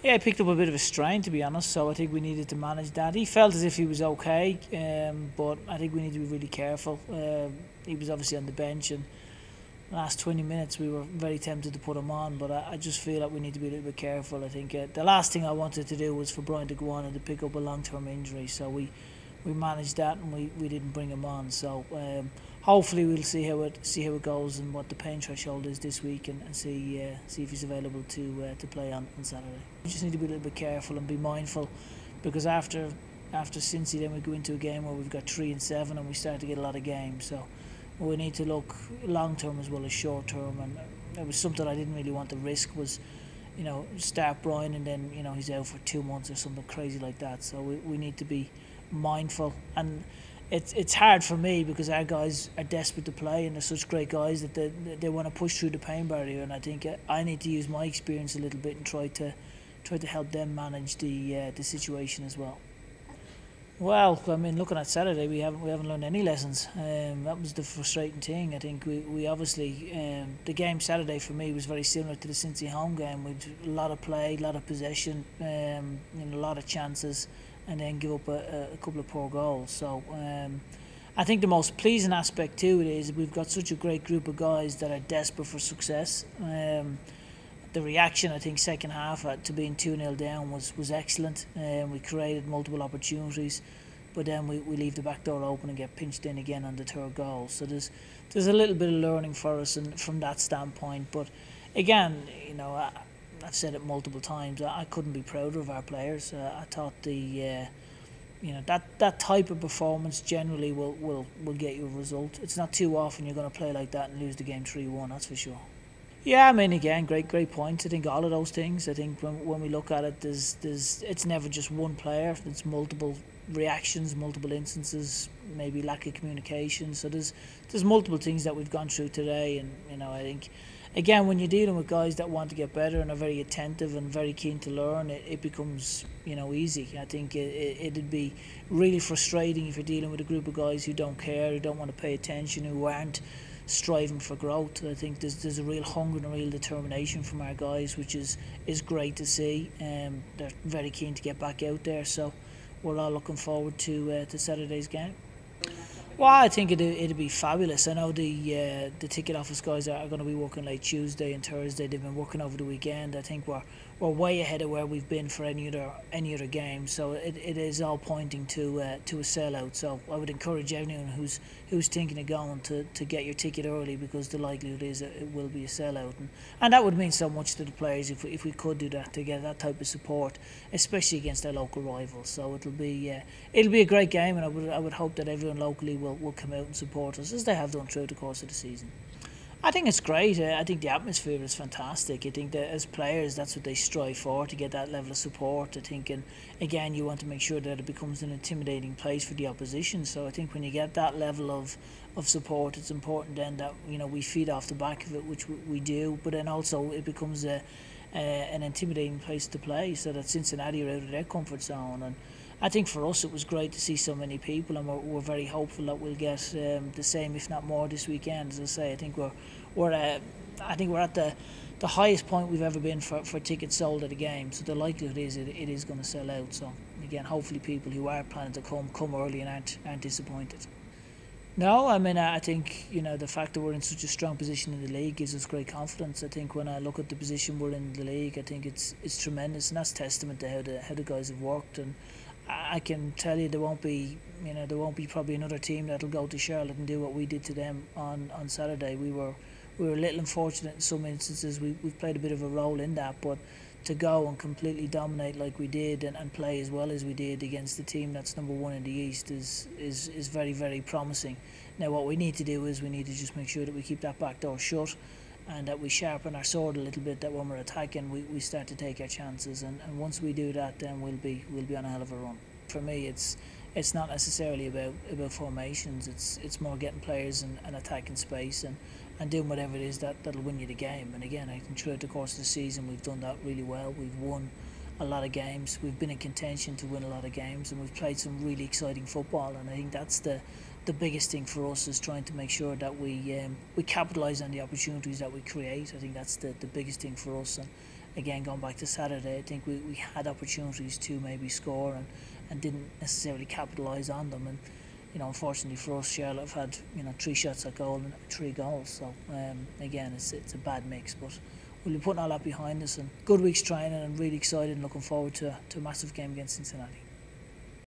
Yeah, he picked up a bit of a strain, to be honest, so I think we needed to manage that. He felt as if he was okay, but I think we need to be really careful. He was obviously on the bench, and the last 20 minutes we were very tempted to put him on, but I just feel that we need to be a little bit careful. I think the last thing I wanted to do was for Brian to go on and to pick up a long-term injury, so we managed that, and we didn't bring him on. So hopefully we'll see how it goes and what the pain threshold is this week, and see if he's available to play on Saturday. We just need to be a little bit careful and be mindful, because after Cincy, then we go into a game where we've got 3 and 7 and we start to get a lot of games. So we need to look long term as well as short term, and it was something I didn't really want to risk, was start Brian and then he's out for 2 months or something crazy like that. So we need to be mindful, and it's hard for me because our guys are desperate to play and they're such great guys that they want to push through the pain barrier, and I think I need to use my experience a little bit and try to help them manage the situation as well. Well, I mean, looking at Saturday, we haven't learned any lessons. That was the frustrating thing. I think we obviously the game Saturday for me was very similar to the Cincy home game, with a lot of play, a lot of possession, a lot of chances, and then give up a couple of poor goals. So I think the most pleasing aspect to it is we've got such a great group of guys that are desperate for success. The reaction, I think, second half to being 2-0 down was excellent. We created multiple opportunities, but then we leave the back door open and get pinched in again on the third goal. So there's a little bit of learning for us and from that standpoint. But again, I've said it multiple times, I couldn't be prouder of our players. I thought that type of performance generally will get you a result. It's not too often you're going to play like that and lose the game 3-1, that's for sure. Yeah, I mean, again, great points. I think all of those things. I think when we look at it, it's never just one player. It's multiple reactions, multiple instances, maybe lack of communication. So there's multiple things that we've gone through today, and I think, again, when you're dealing with guys that want to get better and are very attentive and very keen to learn, it becomes easy. I think it'd be really frustrating if you're dealing with a group of guys who don't care, who don't want to pay attention, who aren't striving for growth. I think there's a real hunger and a real determination from our guys, which is great to see. They're very keen to get back out there, so we're all looking forward to Saturday's game. Well, I think it'd be fabulous. I know the ticket office guys are going to be working late Tuesday and Thursday. They've been working over the weekend. I think we're way ahead of where we've been for any other game. So it is all pointing to a sellout. So I would encourage anyone who's thinking of going to get your ticket early, because the likelihood is it will be a sellout, and that would mean so much to the players if we could do that, to get that type of support, especially against our local rivals. So it'll be a great game, and I would hope that everyone locally will come out and support us as they have done throughout the course of the season. I think it's great. I think the atmosphere is fantastic. I think that as players, that's what they strive for, to get that level of support. I think, and again, you want to make sure that it becomes an intimidating place for the opposition. So I think when you get that level of support, it's important then that we feed off the back of it, which we do. But then also it becomes an intimidating place to play, so that Cincinnati are out of their comfort zone. And I think for us it was great to see so many people, and we're very hopeful that we'll get the same, if not more, this weekend. As I say, I think we're at the highest point we've ever been for tickets sold at a game. So the likelihood is it is going to sell out. So again, hopefully people who are planning to come early and aren't disappointed. No, I mean, I think the fact that we're in such a strong position in the league gives us great confidence. I think when I look at the position we're in the league, I think it's tremendous, and that's testament to how the guys have worked. And I can tell you there won't be probably another team that'll go to Charlotte and do what we did to them on Saturday. We were a little unfortunate in some instances. We've played a bit of a role in that, but to go and completely dominate like we did and play as well as we did against the team that's number one in the East is very, very promising. Now what we need to do is we need to just make sure that we keep that back door shut, and that we sharpen our sword a little bit, that when we're attacking we start to take our chances, and once we do that, then we'll be on a hell of a run. For me, it's not necessarily about formations. It's more getting players and attacking space and doing whatever it is that'll win you the game. And again, I think throughout the course of the season we've done that really well. We've won a lot of games, we've been in contention to win a lot of games, and we've played some really exciting football. And I think that's the biggest thing for us, is trying to make sure that we capitalise on the opportunities that we create. I think that's the biggest thing for us. And again, going back to Saturday, I think we had opportunities to maybe score and didn't necessarily capitalise on them. And unfortunately for us, Charlotte have had 3 shots at goal and 3 goals. So again, it's a bad mix, but we'll be putting all that behind us. And good week's training, and really excited and looking forward to a massive game against Cincinnati.